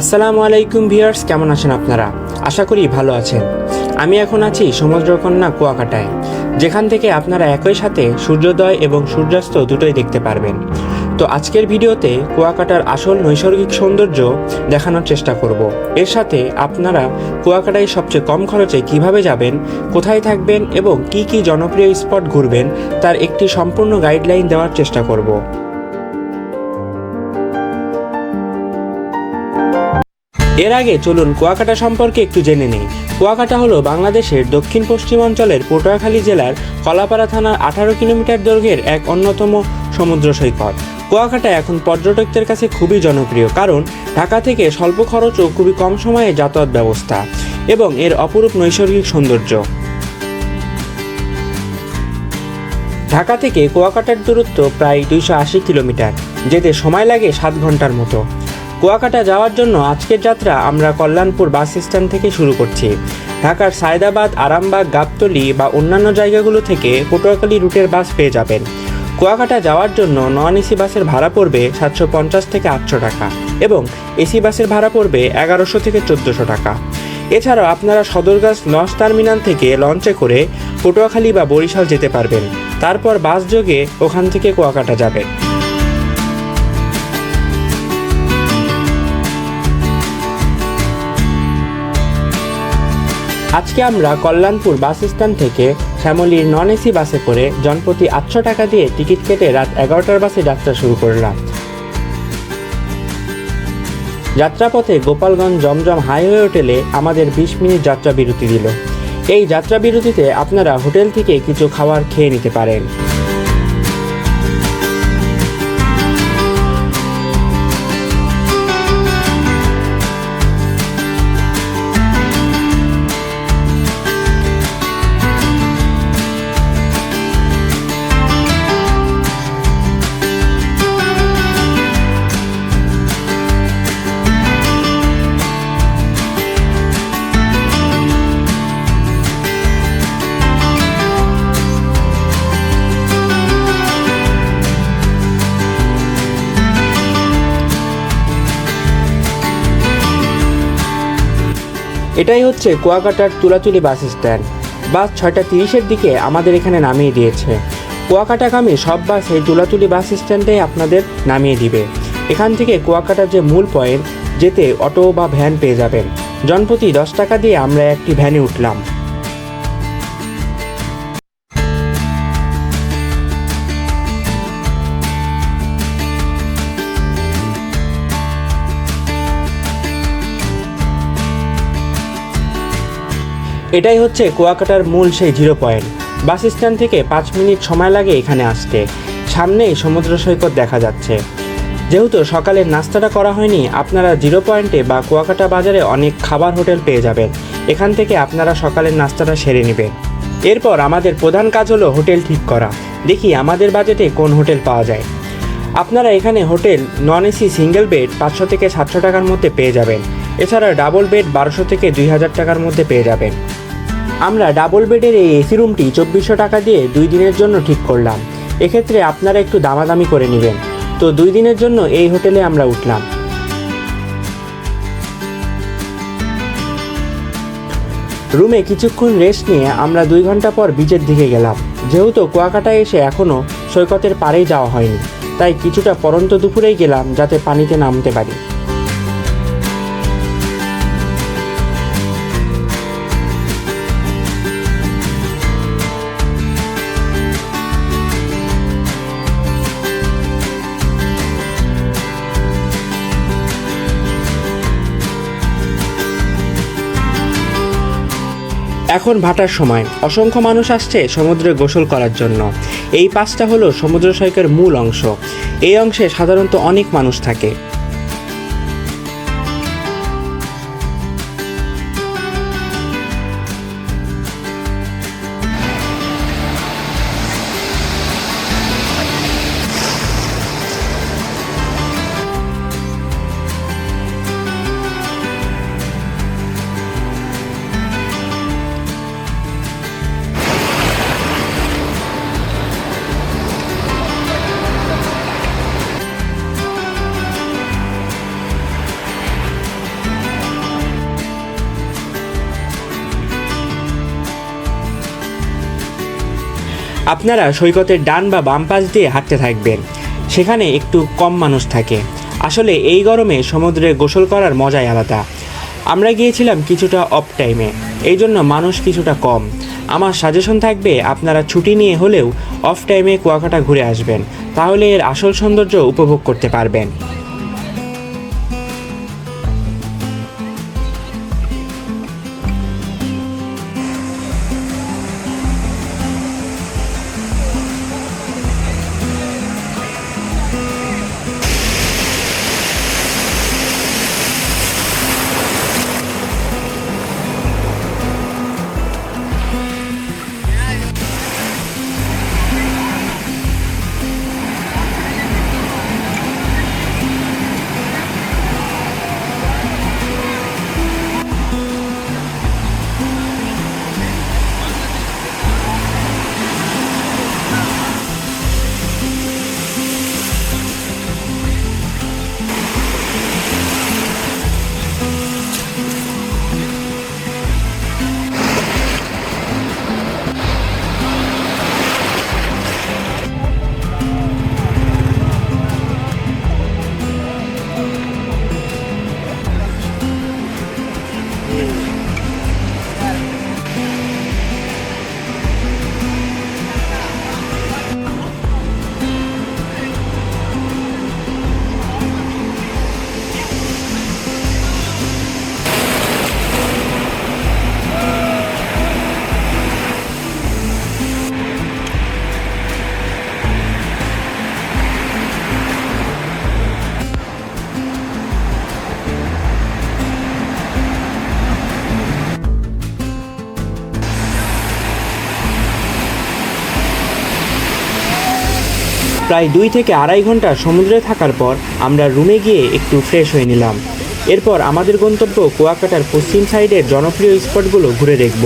আসসালামু আলাইকুম ভিউয়ার্স, কেমন আছেন আপনারা? আশা করি ভালো আছেন। আমি এখন আছি সমুদ্রকন্যা কুয়াকাটায়, যেখান থেকে আপনারা একই সাথে সূর্যোদয় এবং সূর্যাস্ত দুটোই দেখতে পারবেন। তো আজকের ভিডিওতে কুয়াকাটার আসল নৈসর্গিক সৌন্দর্য দেখানোর চেষ্টা করব। এর সাথে আপনারা কুয়াকাটায় সবচেয়ে কম খরচে কিভাবে যাবেন, কোথায় থাকবেন এবং কি কি জনপ্রিয় স্পট ঘুরবেন তার একটি সম্পূর্ণ গাইডলাইন দেওয়ার চেষ্টা করব। এর আগে চলুন কুয়াকাটা সম্পর্কে একটু জেনে নেই। কুয়াকাটা হলো বাংলাদেশের দক্ষিণ পশ্চিমাঞ্চলের পটুয়াখালী জেলার কলাপাড়া থানার 18 কিলোমিটার দৈর্ঘ্যের এক অন্যতম সমুদ্র সৈকত। কুয়াকাটা এখন পর্যটকদের কাছে খুবই জনপ্রিয়, কারণ ঢাকা থেকে স্বল্প খরচ ও খুবই কম সময়ে যাতায়াত ব্যবস্থা এবং এর অপরূপ নৈসর্গিক সৌন্দর্য। ঢাকা থেকে কুয়াকাটার দূরত্ব প্রায় 280 কিলোমিটার, যেতে সময় লাগে 7 ঘন্টার মতো। কুয়াকাটা যাওয়ার জন্য আজকের যাত্রা আমরা কল্যাণপুর বাস স্ট্যান্ড থেকে শুরু করছি। ঢাকার সায়দাবাদ, আরামবাগ, গাবতলী বা অন্যান্য জায়গাগুলো থেকে পটুয়াখালী রুটের বাস পেয়ে যাবেন। কুয়াকাটা যাওয়ার জন্য নন এসি বাসের ভাড়া পড়বে 750 থেকে 800 টাকা এবং এসি বাসের ভাড়া পড়বে 1100 থেকে 1400 টাকা। এছাড়াও আপনারা সদরঘাট লঞ্চ টার্মিনাল থেকে লঞ্চে করে পটুয়াখালী বা বরিশাল যেতে পারবেন। তারপর বাস যোগে ওখান থেকে কুয়াকাটা যাবেন। আজকে আমরা কল্যাণপুর বাস স্ট্যান্ড থেকে শ্যামলীর নন এসি বাসে করে জনপ্রতি 800 টাকা দিয়ে টিকিট কেটে রাত 11টার বাসে যাত্রা শুরু করলাম। যাত্রাপথে গোপালগঞ্জ জমজম হাইওয়ে হোটেলে আমাদের 20 মিনিট যাত্রা বিরতি দিল। এই যাত্রা বিরতিতে আপনারা হোটেল থেকে কিছু খাবার খেয়ে নিতে পারেন। এটাই হচ্ছে কুয়াকাটার তুলাতুলি বাস স্ট্যান্ড। বাস 6:30-এর দিকে আমাদের এখানে নামিয়ে দিয়েছে। কুয়াকাটাগামী সব বাস এই তুলাতুলি বাস স্ট্যান্ডে আপনাদের নামিয়ে দিবে। এখান থেকে কুয়াকাটার যে মূল পয়েন্ট যেতে অটো বা ভ্যান পেয়ে যাবেন। জনপ্রতি 10 টাকা দিয়ে আমরা একটি ভ্যানে উঠলাম। এটাই হচ্ছে কুয়াকাটার মূল সেই 0 পয়েন্ট। বাস স্ট্যান্ড থেকে 5 মিনিট সময় লাগে এখানে আসতে। সামনেই সমুদ্র সৈকত দেখা যাচ্ছে। যেহেতু সকালের নাস্তাটা করা হয়নি, আপনারা 0 পয়েন্টে বা কুয়াকাটা বাজারে অনেক খাবার হোটেল পেয়ে যাবেন। এখান থেকে আপনারা সকালের নাস্তাটা সেরে নেবেন। এরপর আমাদের প্রধান কাজ হলো হোটেল ঠিক করা। দেখি আমাদের বাজেটে কোন হোটেল পাওয়া যায়। আপনারা এখানে hotel non AC single bed 500 থেকে 700 টাকার মধ্যে পেয়ে যাবেন। এছাড়া ডাবল বেড 1200 থেকে 2000 টাকার মধ্যে পেয়ে যাবেন। আমরা ডাবল বেডের এই এসি রুমটি 2400 টাকা দিয়ে 2 দিনের জন্য ঠিক করলাম। এক্ষেত্রে আপনারা একটু দামাদামি করে নেবেন। তো 2 দিনের জন্য এই হোটেলে আমরা উঠলাম। রুমে কিছুক্ষণ রেস্ট নিয়ে আমরা 2 ঘন্টা পর বিচের দিকে গেলাম। যেহেতু কুয়াকাটায় এসে এখনও সৈকতের পাড়েই যাওয়া হয়নি, তাই কিছুটা পরন্ত দুপুরেই গেলাম যাতে পানিতে নামতে পারি। এখন ভাটার সময় অসংখ্য মানুষ আসছে সমুদ্রে গোসল করার জন্য। এই পাশটা হলো সমুদ্র সৈকতের মূল অংশ। এই অংশে সাধারণত অনেক মানুষ থাকে। আপনারা সৈকতের ডান বা বাম পাশ দিয়ে হাঁটতে থাকবেন, সেখানে একটু কম মানুষ থাকে। আসলে এই গরমে সমুদ্রে গোসল করার মজাই আলাদা। আমরা গিয়েছিলাম কিছুটা অফ টাইমে, এই জন্য মানুষ কিছুটা কম। আমার সাজেশন থাকবে আপনারা ছুটি নিয়ে হলেও অফ টাইমে কুয়াকাটা ঘুরে আসবেন, তাহলে এর আসল সৌন্দর্য উপভোগ করতে পারবেন। প্রায় 2 থেকে আড়াই ঘন্টা সমুদ্রে থাকার পর আমরা রুমে গিয়ে একটু ফ্রেশ হয়ে নিলাম। এরপর আমাদের গন্তব্য কুয়াকাটার পশ্চিম সাইডের জনপ্রিয় স্পটগুলো ঘুরে দেখব।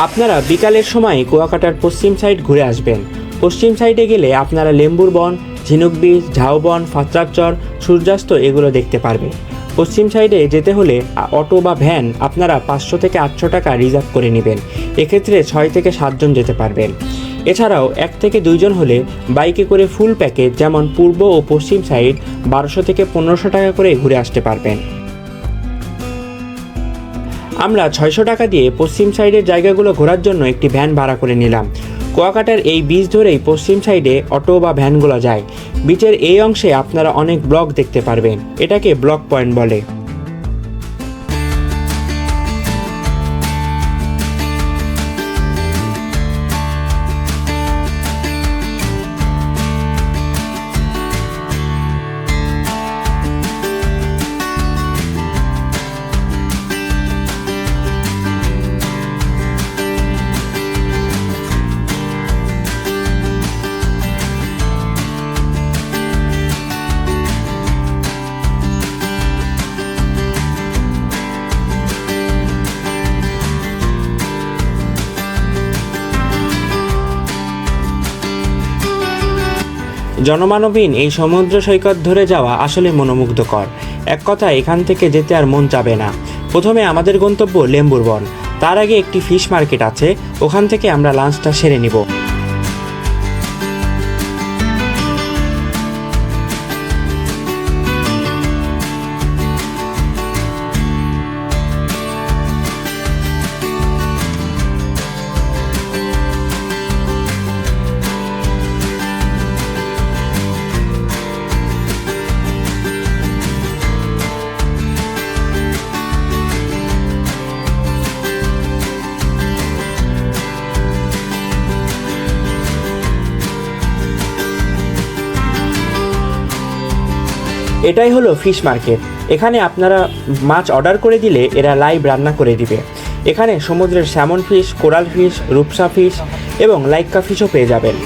আপনারা বিকালের সময় কুয়াকাটার পশ্চিম সাইড ঘুরে আসবেন। পশ্চিম সাইডে গেলে আপনারা লেম্বুর বন, ঝিনুক বিচ, ঝাউবন, ফাতরাকচর, সূর্যাস্ত এগুলো দেখতে পারবেন। পশ্চিম সাইডে যেতে হলে অটো বা ভ্যান আপনারা 500 থেকে 800 টাকা রিজার্ভ করে নেবেন। এক্ষেত্রে 6 থেকে 7 জন যেতে পারবেন। এছাড়াও 1 থেকে 2 জন হলে বাইকে করে ফুল প্যাকেজ যেমন পূর্ব ও পশ্চিম সাইড 1200 থেকে 1500 টাকা করে ঘুরে আসতে পারবেন। আমরা 600 টাকা দিয়ে পশ্চিম সাইডের জায়গাগুলো ঘোরার জন্য একটি ভ্যান ভাড়া করে নিলাম। কুয়াকাটার এই বিচ ধরেই পশ্চিম সাইডে অটো বা ভ্যানগুলো যায়। বিচের এই অংশে আপনারা অনেক ব্লক দেখতে পারবেন, এটাকে ব্লক পয়েন্ট বলে। জনমানবহীন এই সমুদ্র সৈকত ধরে যাওয়া আসলে মনোমুগ্ধকর। এক কথা, এখান থেকে যেতে আর মন চাবে না। প্রথমে আমাদের গন্তব্য লেম্বুর বন, তার আগে একটি ফিশ মার্কেট আছে, ওখান থেকে আমরা লাঞ্চটা সেরে নিব। এটাই হলো ফিশ মার্কেট। এখানে আপনারা মাছ অর্ডার করে দিলে এরা লাইভ রান্না করে দিবে। এখানে সমুদ্রের স্যামন ফিশ, কোরাল ফিশ, রূপসা ফিশ এবং লাইক্কা ফিশও পেয়ে যাবেন।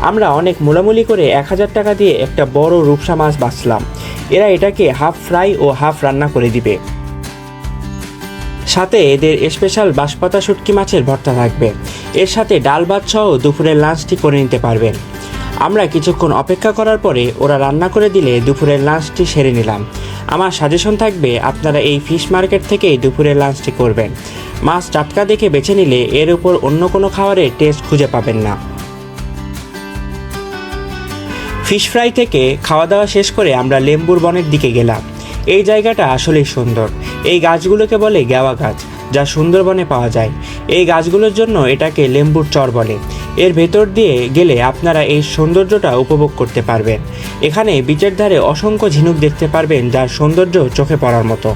আমরা অনেক মোলামুলি করে 1000 টাকা দিয়ে একটা বড় রূপসা মাছ বাছলাম। এরা এটাকে হাফ ফ্রাই ও হাফ রান্না করে দিবে। সাথে এদের স্পেশাল বাঁশপাতা শুটকি মাছের ভর্তা থাকবে। এর সাথে ডাল ভাত সহ দুপুরের লাঞ্চটি করে নিতে পারবেন। আমরা কিছুক্ষণ অপেক্ষা করার পরে ওরা রান্না করে দিলে দুপুরের লাঞ্চটি সেরে নিলাম। আমার সাজেশন থাকবে আপনারা এই ফিশ মার্কেট থেকেই দুপুরের লাঞ্চটি করবেন। মাছ টাটকা দেখে বেছে নিলে এর উপর অন্য কোনো খাবারের টেস্ট খুঁজে পাবেন না। ফিশ ফ্রাই থেকে খাওয়া দাওয়া শেষ করে আমরা লেম্বুর বনের দিকে গেলাম। এই জায়গাটা আসলেই সুন্দর। এই গাছগুলোকে বলে গেওয়া গাছ, যা সুন্দরবনে পাওয়া যায়। এই গাছগুলোর জন্য এটাকে লেম্বুর চর বলে। এর ভেতর দিয়ে গেলে আপনারা এই সৌন্দর্যটা উপভোগ করতে পারবেন। এখানে বিচের ধারে অসংখ্য ঝিনুক দেখতে পারবেন, যার সৌন্দর্য চোখে পড়ার মতো।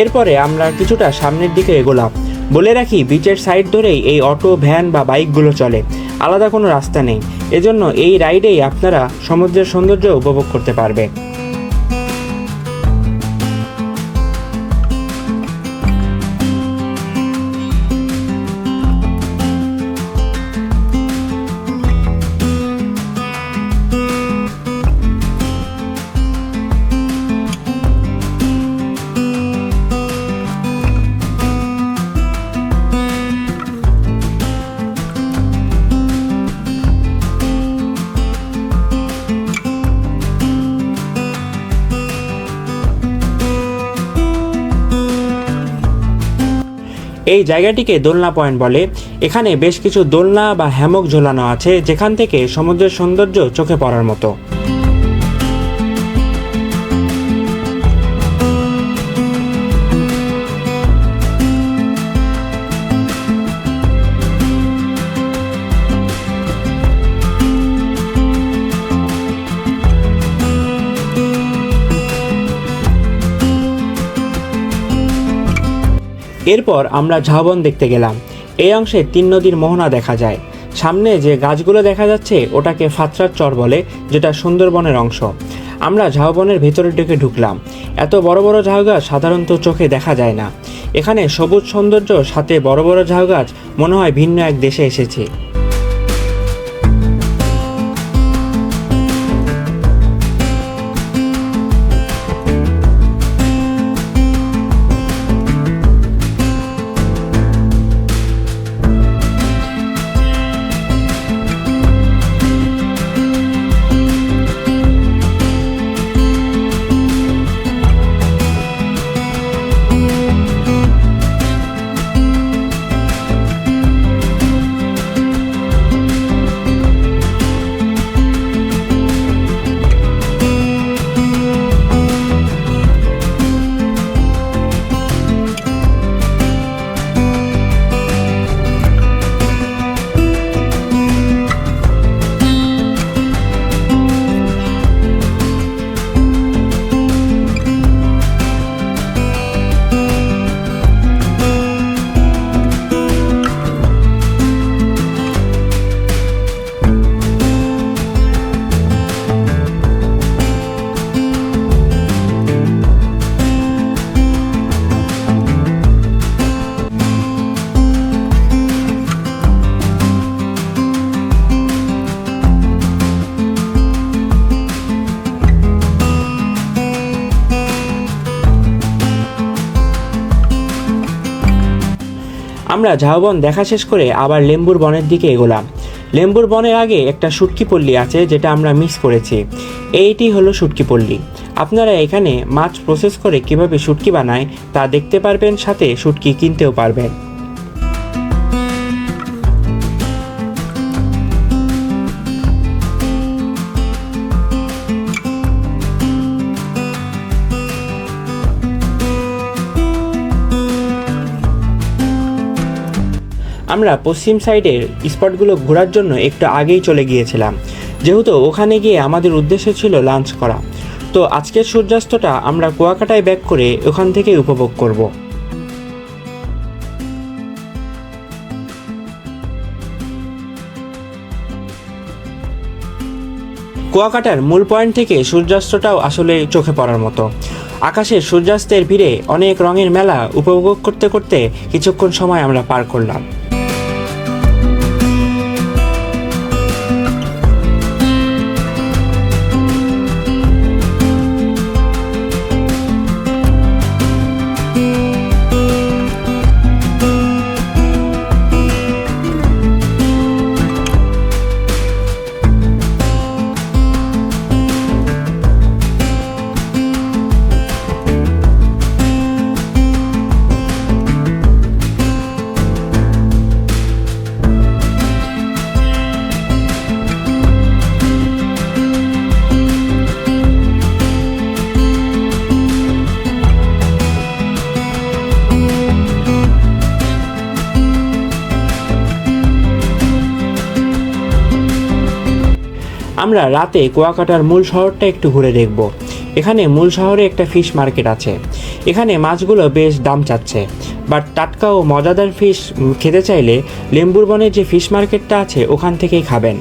এরপরে আমরা কিছুটা সামনের দিকে এগোলাম। বলে রাখি, বিচের সাইড ধরেই এই অটো, ভ্যান বা বাইকগুলো চলে, আলাদা কোনো রাস্তা নেই। এজন্য এই রাইডেই আপনারা সমুদ্রের সৌন্দর্য উপভোগ করতে পারবেন। এই জায়গাটিকে দোলনা পয়েন্ট বলে। এখানে বেশ কিছু দোলনা বা হ্যামক ঝোলানো আছে, যেখান থেকে সমুদ্রের সৌন্দর্য চোখে পড়ার মতো। এরপর আমরা ঝাউবন দেখতে গেলাম। এই অংশে 3 নদীর মোহনা দেখা যায়। সামনে যে গাছগুলো দেখা যাচ্ছে ওটাকে ফাতরার চর বলে, যেটা সুন্দরবনের অংশ। আমরা ঝাউবনের ভেতরের দিকে ঢুকলাম। এত বড় বড় ঝাউ গাছ সাধারণত চোখে দেখা যায় না। এখানে সবুজ সৌন্দর্য সাথে বড় বড় ঝাউ গাছ, মনে হয় ভিন্ন এক দেশে এসেছি। আমরা ঝাউবন দেখা শেষ করে আবার লেম্বুর বনের দিকে এগোলাম। লেম্বুর বনের আগে একটা শুটকি পল্লী আছে, যেটা আমরা মিস করেছি। এইটি হলো শুটকি পল্লী। আপনারা এখানে মাছ প্রসেস করে কিভাবে শুটকি বানায় তা দেখতে পারবেন, সাথে শুটকি কিনতেও পারবেন। আমরা পশ্চিম সাইডের স্পটগুলো ঘোরার জন্য একটু আগেই চলে গিয়েছিলাম, যেহেতু ওখানে গিয়ে আমাদের উদ্দেশ্য ছিল লাঞ্চ করা। তো আজকের সূর্যাস্তটা আমরা কুয়াকাটায় ব্যাক করে ওখান থেকে উপভোগ করব। কুয়াকাটার মূল পয়েন্ট থেকে সূর্যাস্তটাও আসলে চোখে পড়ার মতো। আকাশের সূর্যাস্তের ভিড়ে অনেক রঙের মেলা উপভোগ করতে করতে কিছুক্ষণ সময় আমরা পার করলাম। আমরা রাতে কুয়াকাটার মূল শহরটা একটু ঘুরে দেখব। এখানে মূল শহরে একটা ফিশ মার্কেট আছে। এখানে মাছগুলো বেশ দাম চাচ্ছে, বাট টাটকা ও মজাদার ফিশ খেতে চাইলে লেম্বুর বনের যে ফিশ মার্কেটটা আছে ওখান থেকেই খাবেন।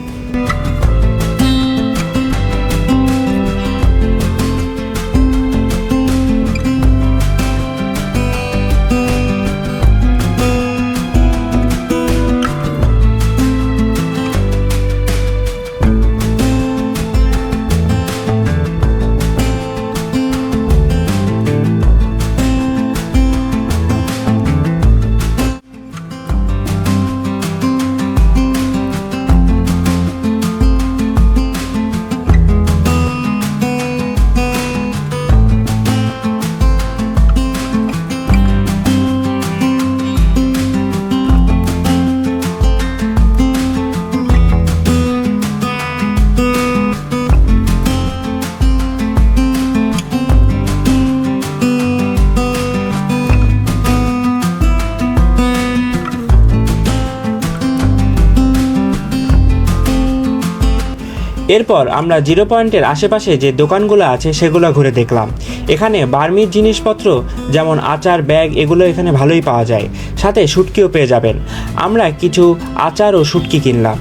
এরপর আমরা জিরো পয়েন্টের আশেপাশে যে দোকানগুলো আছে সেগুলো ঘুরে দেখলাম। এখানে বার্মির জিনিসপত্র যেমন আচার, ব্যাগ, এগুলো এখানে ভালোই পাওয়া যায়, সাথে শুটকিও পেয়ে যাবেন। আমরা কিছু আচার ও শুটকি কিনলাম।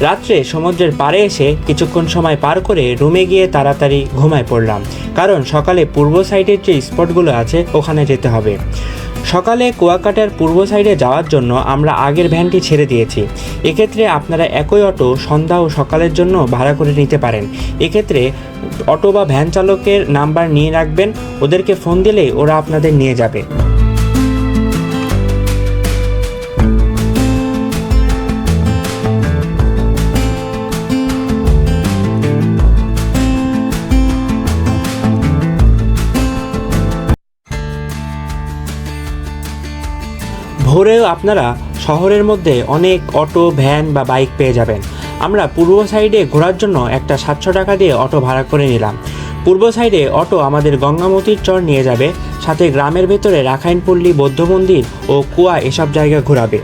রাত্রে সমুদ্রের পাড়ে এসে কিছুক্ষণ সময় পার করে রুমে গিয়ে তাড়াতাড়ি ঘুমায় পড়লাম, কারণ সকালে পূর্ব সাইডের যে স্পটগুলো আছে ওখানে যেতে হবে। সকালে কুয়াকাটার পূর্ব সাইডে যাওয়ার জন্য আমরা আগের ভ্যানটি ছেড়ে দিয়েছি। এক্ষেত্রে আপনারা একই অটো সন্ধ্যা ও সকালের জন্য ভাড়া করে নিতে পারেন। এক্ষেত্রে অটো বা ভ্যান চালকের নাম্বার নিয়ে রাখবেন, ওদেরকে ফোন দিলেই ওরা আপনাদের নিয়ে যাবে। ভোরেও আপনারা শহরের মধ্যে অনেক অটো, ভ্যান বা বাইক পেয়ে যাবেন। আমরা পূর্ব সাইডে ঘোরার জন্য একটা 700 টাকা দিয়ে অটো ভাড়া করে নিলাম। পূর্ব সাইডে অটো আমাদের গঙ্গামতির চর নিয়ে যাবে, সাথে গ্রামের ভেতরে রাখাইনপল্লী, বৌদ্ধ মন্দির ও কুয়া এসব জায়গা ঘোরাবে।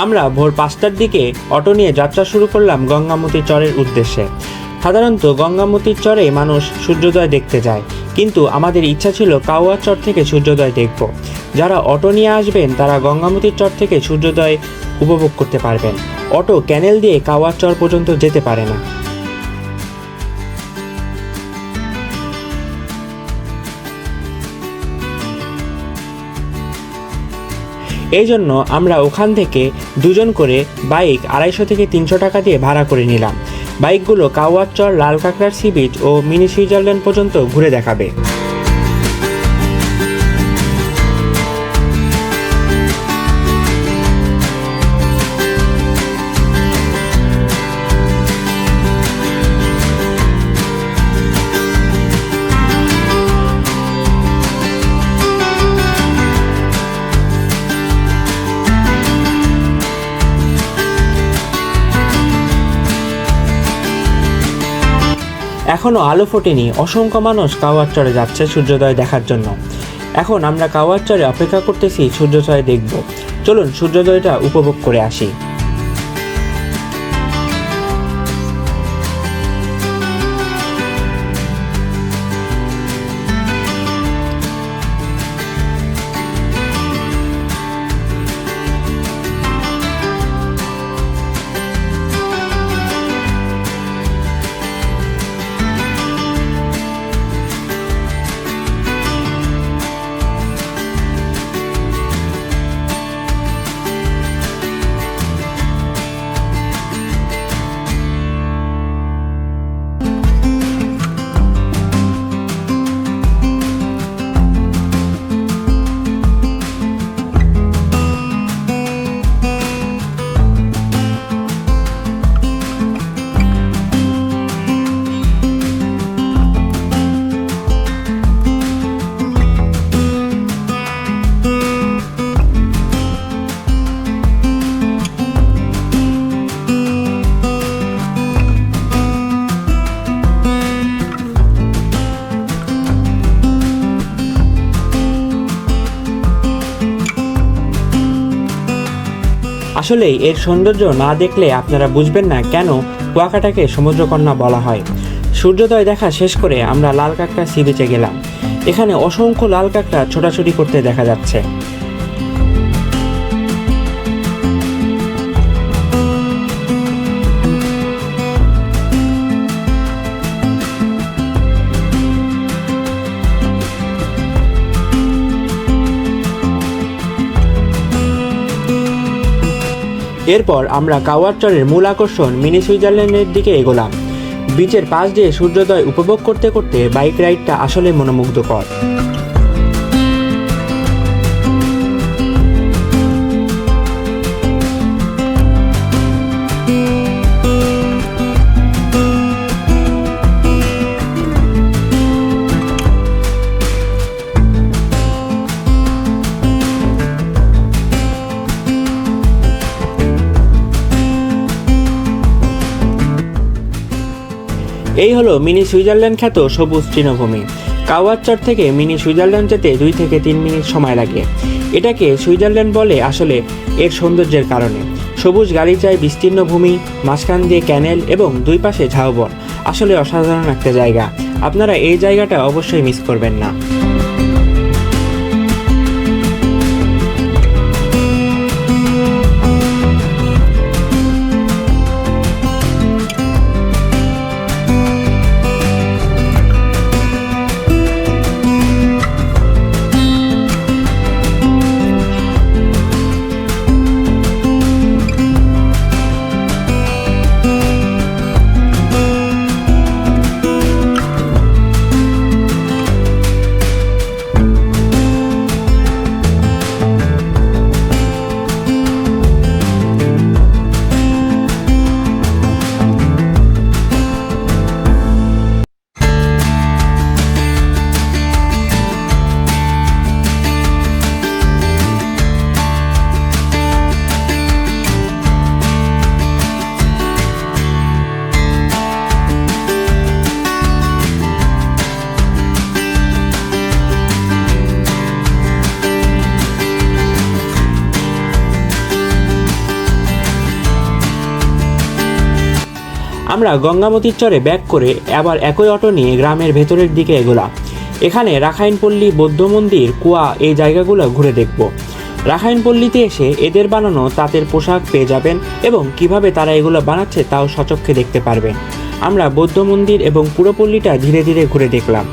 আমরা ভোর 5টার দিকে অটো নিয়ে যাত্রা শুরু করলাম গঙ্গামতির চরের উদ্দেশ্যে। সাধারণত গঙ্গামতির চরে মানুষ সূর্যোদয় দেখতে যায়, কিন্তু আমাদের ইচ্ছা ছিল কাওয়া চর থেকে সূর্যোদয় দেখব। যারা অটো নিয়ে আসবেন তারা গঙ্গামতির চর থেকে সূর্যোদয় উপভোগ করতে পারবেন। অটো ক্যানেল দিয়ে কাওয়া চর পর্যন্ত যেতে পারে না। এই জন্য আমরা ওখান থেকে দুজন করে বাইক 250 থেকে 300 টাকা দিয়ে ভাড়া করে নিলাম। বাইকগুলো কাওয়ার চর, লাল কাঁকড়ার সি বিচ ও মিনি সুইজারল্যান্ড পর্যন্ত ঘুরে দেখাবে। এখনও আলো ফোটেনি, অসংখ্য মানুষ কাওয়ার চরে যাচ্ছে সূর্যোদয় দেখার জন্য। এখন আমরা কাওয়ার চরে অপেক্ষা করতেছি সূর্যোদয় দেখব। চলুন সূর্যোদয়টা উপভোগ করে আসি। আসলেই এর সৌন্দর্য না দেখলে আপনারা বুঝবেন না কেন কুয়াকাটাকে সমুদ্রকন্যা বলা হয়। সূর্যোদয় দেখা শেষ করে আমরা লাল কাঁকড়া সি বিচে গেলাম। এখানে অসংখ্য লাল কাঁকড়া ছোটাছুটি করতে দেখা যাচ্ছে। এরপর আমরা কাওয়ার চরের মূল আকর্ষণ মিনি সুইজারল্যান্ডের দিকে এগোলাম। বিচের পাশ দিয়ে সূর্যোদয় উপভোগ করতে করতে বাইক রাইডটা আসলে মনোমুগ্ধকর। এই হলো মিনি সুইজারল্যান্ড খ্যাত সবুজ তৃণভূমি। কাওয়ার চর থেকে মিনি সুইজারল্যান্ড যেতে 2 থেকে 3 মিনিট সময় লাগে। এটাকে সুইজারল্যান্ড বলে আসলে এর সৌন্দর্যের কারণে। সবুজ গালিচায় বিস্তীর্ণ ভূমি, মাঝখান দিয়ে ক্যানেল এবং দুই পাশে ঝাউবন। আসলে অসাধারণ একটা জায়গা। আপনারা এই জায়গাটা অবশ্যই মিস করবেন না। আমরা গঙ্গামতির চরে ব্যাক করে আবার একই অটো নিয়ে গ্রামের ভেতরের দিকে এগোলাম। এখানে রাখাইনপল্লী বৌদ্ধ মন্দির, কুয়া এই জায়গাগুলো ঘুরে দেখব। রাখাইনপল্লীতে এসে এদের বানানো তাঁতের পোশাক পেয়ে যাবেন এবং কিভাবে তারা এগুলো বানাচ্ছে তাও সচক্ষে দেখতে পারবেন। আমরা বৌদ্ধ মন্দির এবং পুরো পল্লীটা ধীরে ধীরে ঘুরে দেখলাম।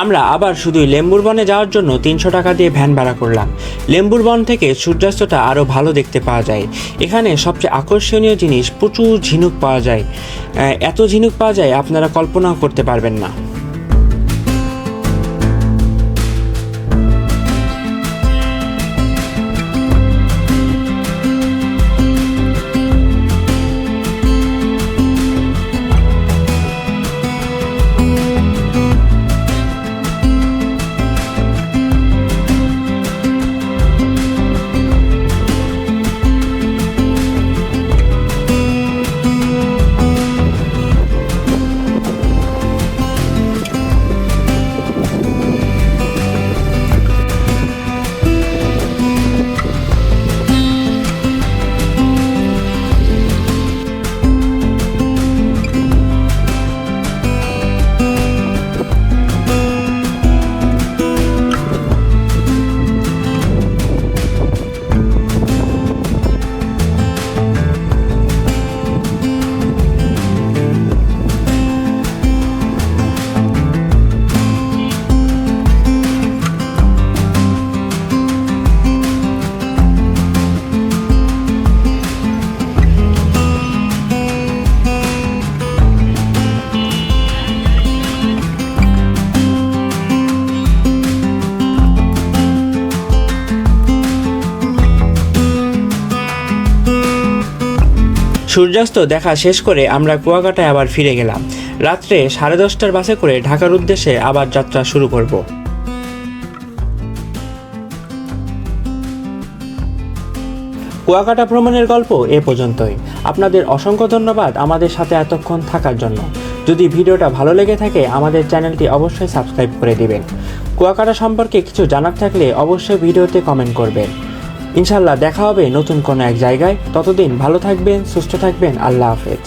আমরা আবার শুধুই লেম্বুর বনে যাওয়ার জন্য 300 টাকা দিয়ে ভ্যান ভাড়া করলাম। লেম্বুর বন থেকে সূর্যাস্তটা আরও ভালো দেখতে পাওয়া যায়। এখানে সবচেয়ে আকর্ষণীয় জিনিস প্রচুর ঝিনুক পাওয়া যায়। এত ঝিনুক পাওয়া যায় আপনারা কল্পনাও করতে পারবেন না। সূর্যাস্ত দেখা শেষ করে আমরা কুয়াকাটায় আবার ফিরে গেলাম। রাত্রে 10:30টার বাসে করে ঢাকার উদ্দেশ্যে আবার যাত্রা শুরু করব। কুয়াকাটা ভ্রমণের গল্প এ পর্যন্তই। আপনাদের অসংখ্য ধন্যবাদ আমাদের সাথে এতক্ষণ থাকার জন্য। যদি ভিডিওটা ভালো লেগে থাকে আমাদের চ্যানেলটি অবশ্যই সাবস্ক্রাইব করে দিবেন। কুয়াকাটা সম্পর্কে কিছু জানার থাকলে অবশ্যই ভিডিওতে কমেন্ট করবেন। ইনশাল্লাহ দেখা হবে নতুন কোনো এক জায়গায়। ততদিন ভালো থাকবেন, সুস্থ থাকবেন। আল্লাহ হাফেজ।